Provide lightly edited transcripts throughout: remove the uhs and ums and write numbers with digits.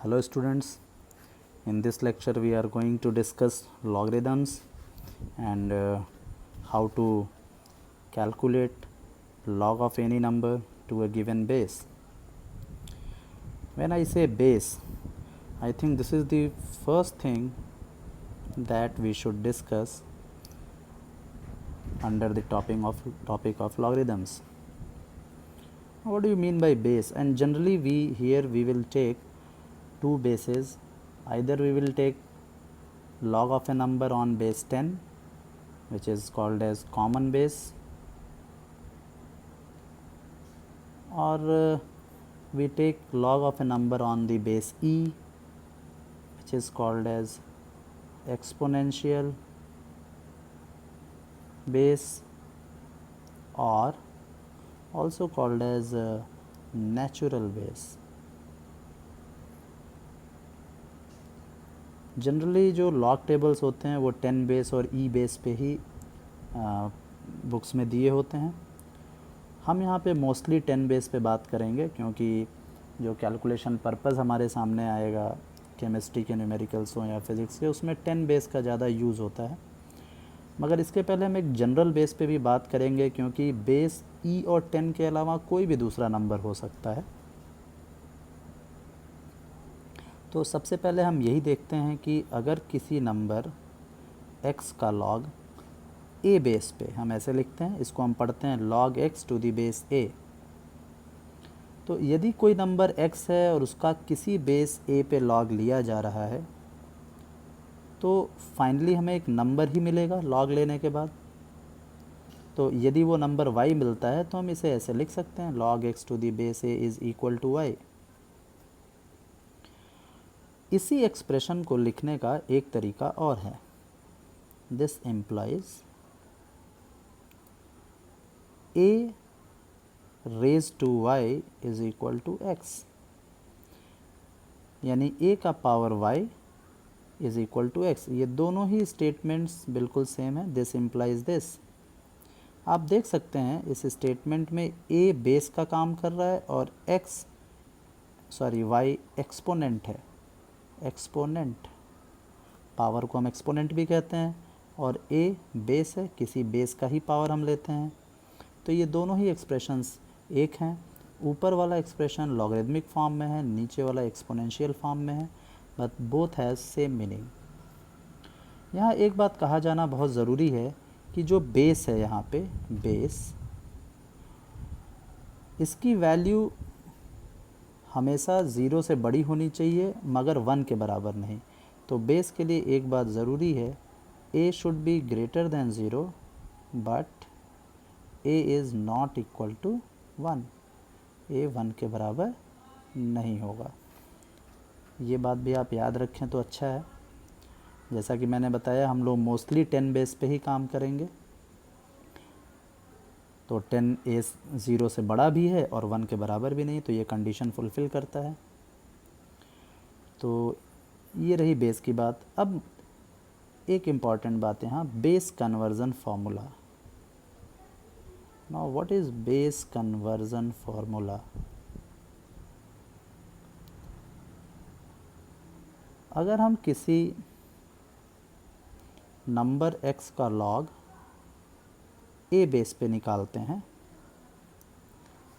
Hello students, in this lecture we are going to discuss logarithms and how to calculate log of any number to a given base. When I say base, I think this is the first thing that we should discuss under the topic of logarithms. What do you mean by base? And generally we will take two bases. Either we will take log of a number on base 10, which is called as common base, or we take log of a number on the base e, which is called as exponential base, or also called as natural base. Generally जो log tables होते हैं वो 10 base और ई base पे ही books में दिए होते हैं. हम यहाँ पे मोस्टली 10 बेस पे बात करेंगे क्योंकि जो कैलकुलेशन पर्पस हमारे सामने आएगा केमिस्ट्री के न्यूमेरिकल्स हो या फिज़िक्स के, उसमें 10 बेस का ज़्यादा यूज़ होता है. मगर इसके पहले हम एक जनरल बेस पे भी बात करेंगे क्योंकि बेस ई और 10 के अलावा कोई भी दूसरा नंबर हो सकता है. तो सबसे पहले हम यही देखते हैं कि अगर किसी नंबर x का log a बेस पे, हम ऐसे लिखते हैं, इसको हम पढ़ते हैं log x to the base a. तो यदि कोई नंबर x है और उसका किसी बेस a पे log लिया जा रहा है तो फाइनली हमें एक नंबर ही मिलेगा log लेने के बाद. तो यदि वो नंबर y मिलता है तो हम इसे ऐसे लिख सकते हैं log x to the base a is equal to y. इसी एक्सप्रेशन को लिखने का एक तरीका और है. This implies a raise to y is equal to x, यानी a का power y is equal to x. ये दोनों ही स्टेटमेंट्स बिल्कुल सेम है. This implies this. आप देख सकते हैं इस स्टेटमेंट में a बेस का काम कर रहा है और y एक्सपोनेंट है. एक्सपोनेंट, पावर को हम एक्सपोनेंट भी कहते हैं, और a बेस है, किसी बेस का ही पावर हम लेते हैं. तो ये दोनों ही एक्सप्रेशंस एक हैं. ऊपर वाला एक्सप्रेशन लॉगरिथमिक फॉर्म में है, नीचे वाला एक्सपोनेंशियल फॉर्म में है, but both has same meaning. यहाँ एक बात कहा जाना बहुत ज़रूरी है कि जो बेस है यहाँ पे, बेस, इसकी वैल्यू हमेशा 0 से बड़ी होनी चाहिए मगर 1 के बराबर नहीं. तो बेस के लिए एक बात ज़रूरी है, a should be greater than 0 but a is not equal to 1. a 1 के बराबर नहीं होगा. ये बात भी आप याद रखें तो अच्छा है. जैसा कि मैंने बताया हम लोग मोस्टली 10 बेस पे ही काम करेंगे. तो 10 a 0 से बड़ा भी है और 1 के बराबर भी नहीं, तो ये कंडीशन फुलफ़िल करता है. तो ये रही बेस की बात. अब एक इम्पॉर्टेंट बात है यहाँ, base conversion formula. Now what is base conversion formula? अगर हम किसी नंबर x का log a बेस पे निकालते हैं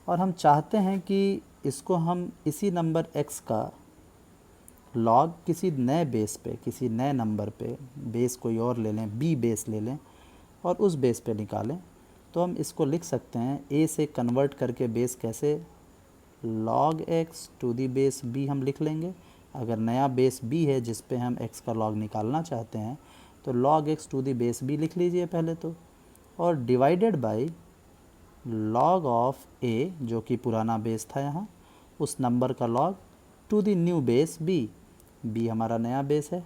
और हम चाहते हैं कि इसको हम इसी नंबर x का log किसी नए बेस पे, किसी नए नंबर पे, बेस कोई और ले लें, b बेस ले लें और उस बेस पे निकालें, तो हम इसको लिख सकते हैं a से कन्वर्ट करके बेस कैसे, log x to the base b हम लिख लेंगे. अगर नया बेस b है जिस पे हम x का log निकालना चाहते हैं तो log x to the base b लिख लीजिए पहले तो, और divided by log of a जो कि पुराना बेस था यहाँ, उस नंबर का log to the new base b हमारा नया बेस है.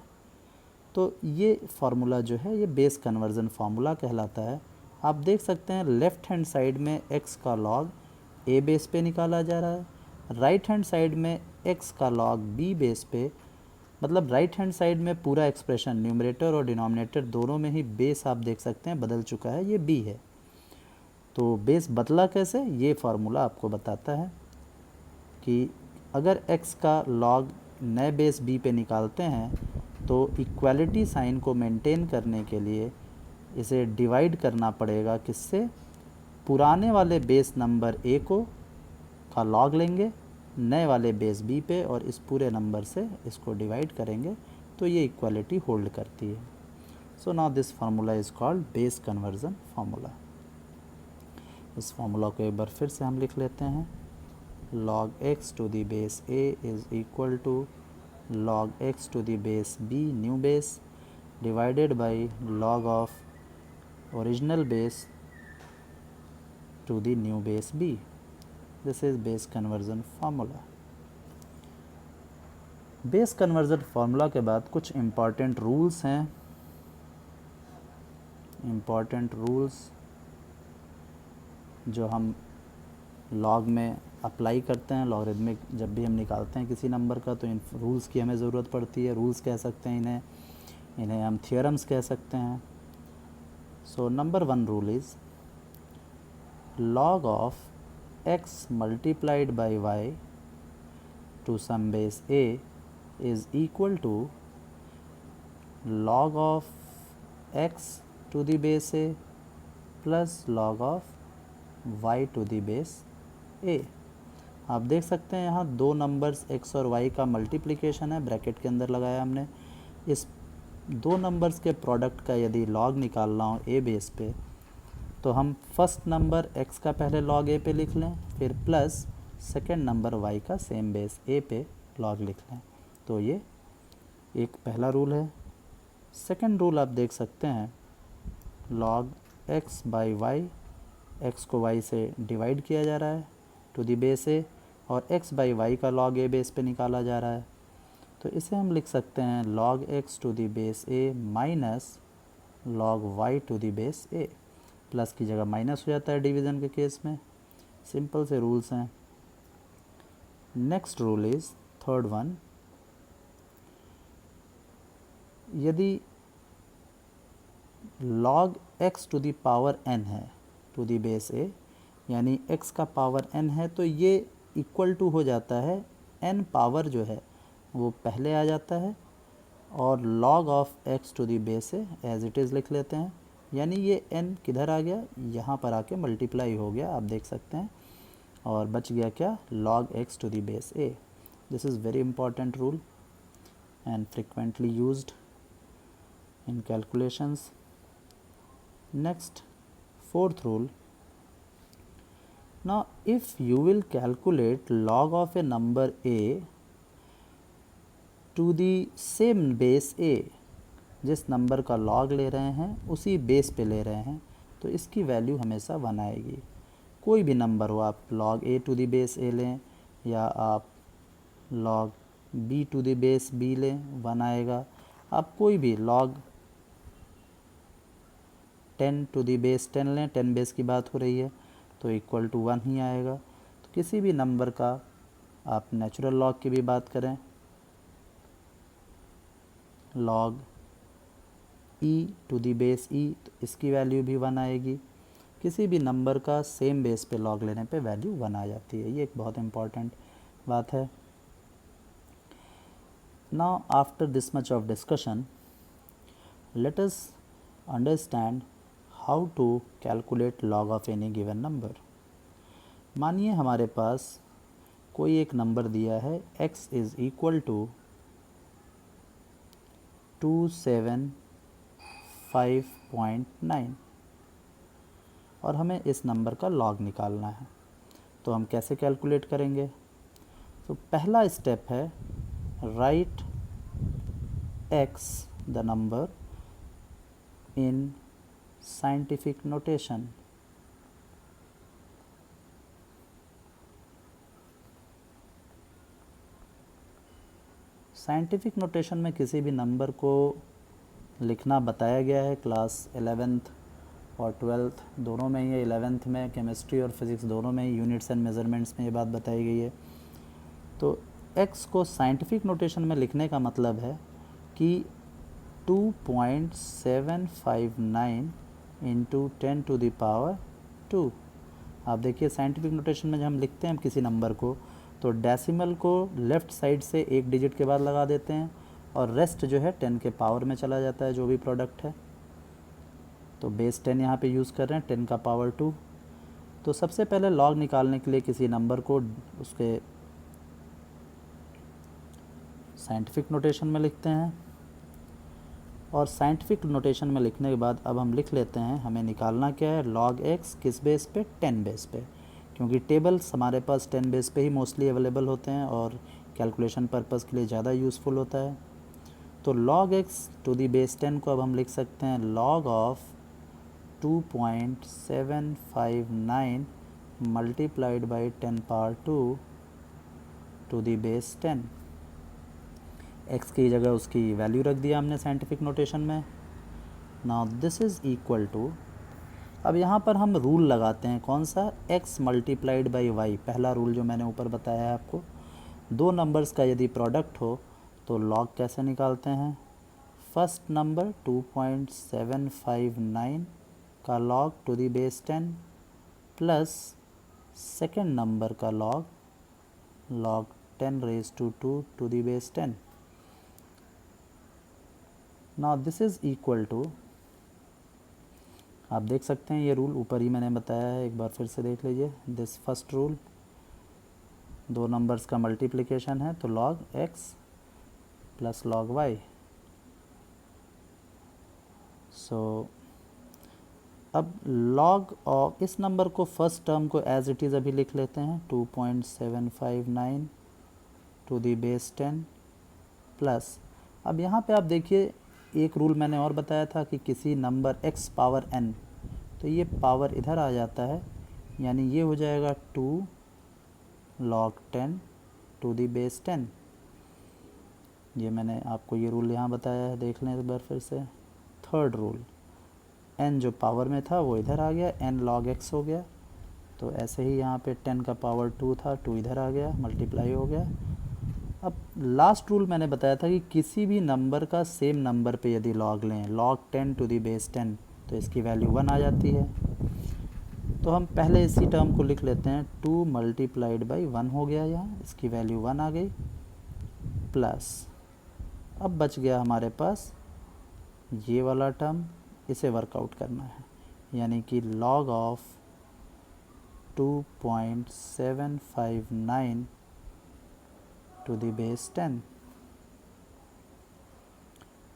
तो ये फार्मूला जो है ये बेस कन्वर्जन फार्मूला कहलाता है. आप देख सकते हैं लेफ़्ट हैंड साइड में x का log a बेस पे निकाला जा रहा है, राइट हैंड साइड में x का log b बेस पे, मतलब राइट हैंड साइड में पूरा एक्सप्रेशन न्यूमरेटर और डिनोमिनेटर दोनों में ही बेस आप देख सकते हैं बदल चुका है, ये b है. तो बेस बदला कैसे, ये फार्मूला आपको बताता है कि अगर x का log नए बेस b पे निकालते हैं तो इक्वालिटी साइन को मेंटेन करने के लिए इसे डिवाइड करना पड़ेगा किससे, पुराने वाले बेस नंबर a को का लॉग लेंगे नए वाले बेस b पे और इस पूरे नंबर से इसको डिवाइड करेंगे तो ये इक्वालिटी होल्ड करती है। So now this formula is called base conversion formula. इस फार्मूला को एक बार फिर से हम लिख लेते हैं। log x to the base a is equal to log x to the base b new base divided by log of original base to the new base b. This is base conversion formula. Base conversion formula के बाद कुछ important rules हैं। Important rules जो हम log में apply करते हैं, logarithmic जब भी हम निकालते हैं किसी नंबर का तो इन रूल्स की हमें ज़रूरत पड़ती है। रूल्स कह सकते हैं इन्हें हम थियोरम्स कह सकते हैं। So number 1 rule is log of x multiplied by y to some base a is equal to log of x to the base a plus log of y to the base a। आप देख सकते हैं यहाँ दो numbers x और y का multiplication है, bracket के अंदर लगाया हमने। इस दो नंबर्स के प्रोडक्ट का यदि लॉग निकालना हो a बेस पे तो हम फर्स्ट नंबर x का पहले लॉग a पे लिख लें, फिर प्लस सेकेंड नंबर y का सेम बेस a पे लॉग लिख लें। तो ये एक पहला रूल है। सेकेंड रूल आप देख सकते हैं log x by y, x को y से डिवाइड किया जा रहा है टू दी बेस a और x बाई y का log a बेस पे निकाला जा रहा है। तो इसे हम लिख सकते हैं log x to the base a minus log y to the base a। Plus की जगह माइनस हो जाता है डिवीज़न के केस में। सिंपल से रूल्स हैं। Next rule is third one, यदि log x to the power n है टू दी बेस a, यानी x का पावर n है तो ये इक्वल टू हो जाता है n पावर जो है वो पहले आ जाता है और log of x to the base a as it is लिख लेते हैं। यानी ये n किधर आ गया, यहाँ पर आके मल्टीप्लाई हो गया, आप देख सकते हैं, और बच गया क्या, log x to the base a। This is very important rule and frequently used in calculations. Next, fourth rule. Now if you will calculate log of a number a to the same base a, जिस number का log ले रहे हैं उसी base पे ले रहे हैं तो इसकी वैल्यू हमेशा 1 आएगी। कोई भी नंबर हो, आप log a to the base a लें या आप log b to the base b लें, 1 आएगा। आप कोई भी log 10 टू दी बेस 10 लें, 10 बेस की बात हो रही है तो इक्वल टू 1 ही आएगा। तो किसी भी नंबर का आप नेचुरल लॉग की भी बात करें, log e to the base e, तो इसकी वैल्यू भी 1 आएगी। किसी भी नंबर का सेम बेस पे लॉग लेने पे वैल्यू 1 आ जाती है। ये एक बहुत इम्पॉर्टेंट बात है। Now after this much of discussion, let us understand how to calculate log of any given number. मानिए हमारे पास कोई एक नंबर दिया है x इज़ इक्वल टू 275.9 और हमें इस नंबर का log निकालना है। तो हम कैसे कैलकुलेट करेंगे? तो पहला स्टेप है right x the number in scientific notation। Scientific notation में किसी भी नंबर को लिखना बताया गया है। क्लास 11th और 12th दोनों में ही, 11th में केमिस्ट्री और फिज़िक्स दोनों में ही, यूनिट्स एंड मेजरमेंट्स में ये बात बताई गई है। तो x को साइंटिफिक नोटेशन में लिखने का मतलब है कि 2.759 इंटू 10 टू द पावर 2। आप देखिए साइंटिफिक नोटेशन में जब हम लिखते हैं किसी नंबर को तो डेसिमल को लेफ़्ट साइड से एक डिजिट के बाद लगा देते हैं और रेस्ट जो है 10 के पावर में चला जाता है जो भी प्रोडक्ट है। तो बेस 10 यहाँ पे यूज़ कर रहे हैं, 10 का पावर 2। तो सबसे पहले लॉग निकालने के लिए किसी नंबर को उसके साइंटिफिक नोटेशन में लिखते हैं और साइंटिफिक नोटेशन में लिखने के बाद अब हम लिख लेते हैं हमें निकालना क्या है, लॉग एक्स किस बेस पे, 10 बेस पे, क्योंकि टेबल्स हमारे पास 10 बेस पे ही मोस्टली अवेलेबल होते हैं और कैलकुलेशन पर्पज़ के लिए ज़्यादा यूज़फुल होता है। तो log x to the base 10 को अब हम लिख सकते हैं log of 2.759 multiplied by 10 power 2 to the base 10। x की जगह उसकी वैल्यू रख दिया हमने साइंटिफिक नोटेशन में। Now this is equal to, अब यहाँ पर हम रूल लगाते हैं, कौन सा, x मल्टीप्लाइड बाई y, पहला रूल जो मैंने ऊपर बताया है आपको। दो नंबर्स का यदि प्रोडक्ट हो तो लॉग कैसे निकालते हैं, फर्स्ट नंबर 2.759 का log to the base 10 plus second number का log 10 raise to 2 to the base 10। Now this is equal to, आप देख सकते हैं ये रूल ऊपर ही मैंने बताया है, एक बार फिर से देख लीजिए। दिस फर्स्ट रूल, दो नंबर्स का मल्टीप्लिकेशन है तो log x plus log y। सो अब log ऑफ इस नंबर को फर्स्ट टर्म को एज इट इज़ अभी लिख लेते हैं, 2.759 टू दी बेस 10 प्लस, अब यहाँ पे आप देखिए एक रूल मैंने और बताया था कि किसी नंबर x पावर n, तो ये पावर इधर आ जाता है, यानी ये हो जाएगा 2 log 10 टू दी बेस 10। ये मैंने आपको ये रूल यहाँ बताया है, देख लें एक बार फिर से। थर्ड रूल, n जो पावर में था वो इधर आ गया, n log x हो गया, तो ऐसे ही यहाँ पे 10 का पावर 2 था, 2 इधर आ गया, मल्टीप्लाई हो गया। अब लास्ट रूल मैंने बताया था कि किसी भी नंबर का सेम नंबर पे यदि लॉग लें, log 10 टू दी बेस 10, तो इसकी वैल्यू 1 आ जाती है। तो हम पहले इसी टर्म को लिख लेते हैं, 2 मल्टीप्लाइड बाई 1 हो गया, यहाँ इसकी वैल्यू 1 आ गई, प्लस अब बच गया हमारे पास ये वाला टर्म, इसे वर्कआउट करना है, यानी कि log of 2.759 to the base 10.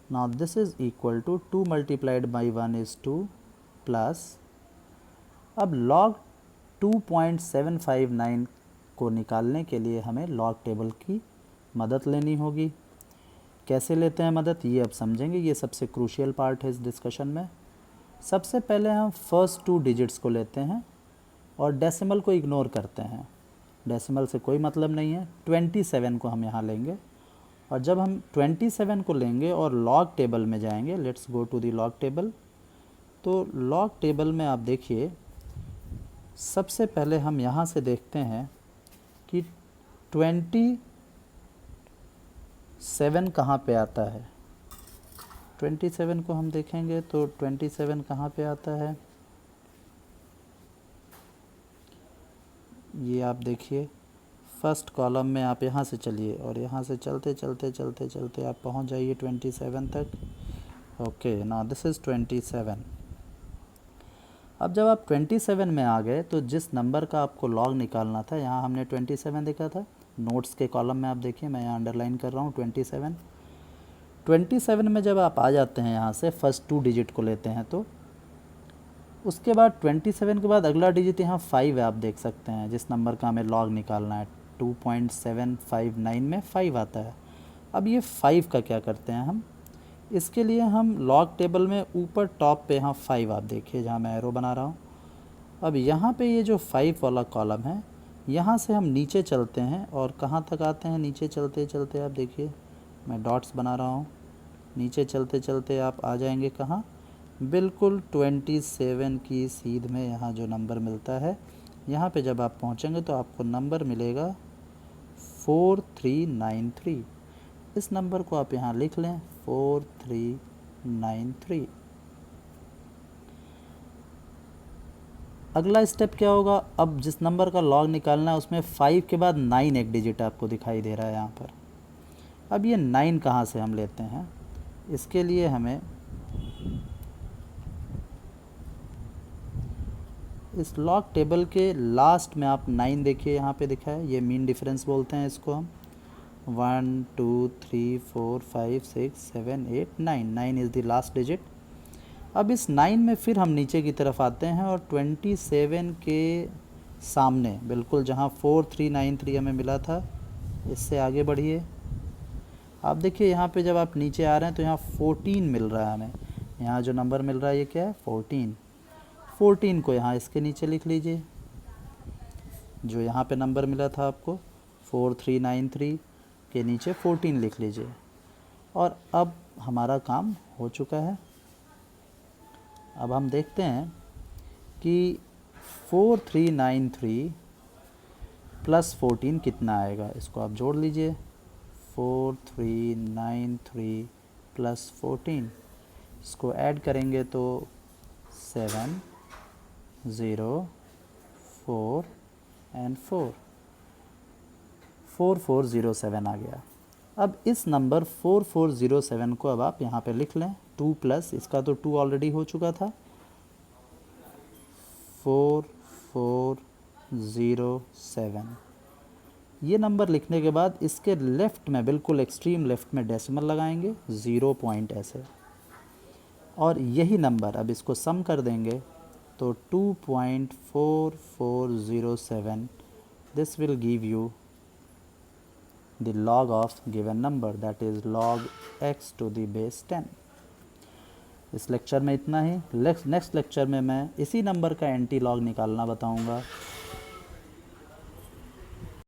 Now this is equal to 2 multiplied by 1 is 2 plus, अब log 2.759 को निकालने के लिए हमें log टेबल की मदद लेनी होगी। कैसे लेते हैं मदद, ये अब समझेंगे, ये सबसे क्रूशियल पार्ट है इस डिस्कशन में। सबसे पहले हम फर्स्ट 2 डिजिट्स को लेते हैं और डेसिमल को इग्नोर करते हैं, डेसिमल से कोई मतलब नहीं है। 27 को हम यहाँ लेंगे और जब हम 27 को लेंगे और लॉग टेबल में जाएंगे, let's go to the log table. तो लॉग टेबल में आप देखिए, सबसे पहले हम यहाँ से देखते हैं कि 27 कहाँ पे आता है। 27 को हम देखेंगे तो 27 कहाँ पे आता है, ये आप देखिए फर्स्ट कॉलम में। आप यहाँ से चलिए और यहाँ से चलते चलते चलते चलते आप पहुँच जाइए 27 तक। Okay, now this is 27। अब जब आप 27 में आ गए तो जिस नंबर का आपको लॉग निकालना था, यहाँ हमने 27 देखा था, नोट्स के कॉलम में आप देखिए, मैं यहाँ अंडरलाइन कर रहा हूँ 27। 27 में जब आप आ जाते हैं यहाँ से फर्स्ट 2 डिजिट को लेते हैं, तो उसके बाद 27 के बाद अगला डिजिट यहाँ 5 है, आप देख सकते हैं, जिस नंबर का हमें लॉग निकालना है 2.759 में 5 आता है। अब ये 5 का क्या करते हैं हम, इसके लिए हम लॉग टेबल में ऊपर टॉप पे यहाँ 5 आप देखिए, जहाँ मैं एरो बना रहा हूँ। अब यहाँ पे ये जो 5 वाला कॉलम है, यहाँ से हम नीचे चलते हैं और कहाँ तक आते हैं, नीचे चलते चलते आप देखिए, मैं डॉट्स बना रहा हूँ, नीचे चलते चलते आप आ जाएंगे कहाँ, बिल्कुल 27 की सीध में यहाँ जो नंबर मिलता है, यहाँ पे जब आप पहुँचेंगे तो आपको नंबर मिलेगा 4393। इस नंबर को आप यहाँ लिख लें, 4393। अगला स्टेप क्या होगा, अब जिस नंबर का लॉग निकालना है उसमें 5 के बाद 9 एक डिजिट आपको दिखाई दे रहा है यहाँ पर। अब ये 9 कहाँ से हम लेते हैं, इसके लिए हमें इस लॉग टेबल के लास्ट में आप 9 देखिए, यहाँ पे दिखा है, ये मीन डिफरेंस बोलते हैं इसको हम। 1 2 3 4 5 6 7 8 9, 9 इज़ द लास्ट डिजिट। अब इस 9 में फिर हम नीचे की तरफ आते हैं और 27 के सामने बिल्कुल जहाँ 4393 हमें मिला था, इससे आगे बढ़िए। आप देखिए यहाँ पे जब आप नीचे आ रहे हैं तो यहाँ 14 मिल रहा है हमें, यहाँ जो नंबर मिल रहा है ये क्या है, 14। 14 को यहाँ इसके नीचे लिख लीजिए, जो यहाँ पे नंबर मिला था आपको 4393 के नीचे 14 लिख लीजिए। और अब हमारा काम हो चुका है। अब हम देखते हैं कि 4393 प्लस 14 कितना आएगा, इसको आप जोड़ लीजिए। 4393 प्लस 14, इसको ऐड करेंगे तो 7 0 4 एंड 4, 4407 आ गया। अब इस नंबर 4407 को अब आप यहाँ पे लिख लें, 2 प्लस इसका तो 2 ऑलरेडी हो चुका था, 4407। ये नंबर लिखने के बाद इसके लेफ़्ट में, बिल्कुल एक्सट्रीम लेफ़्ट में डेसिमल लगाएंगे, 0 पॉइंट ऐसे, और यही नंबर अब इसको सम कर देंगे तो 2.4407, this will give you the log of given number, that is log x to the base 10। इस लेक्चर में इतना ही। नेक्स्ट लेक्चर में मैं इसी नंबर का एंटी लॉग निकालना बताऊंगा।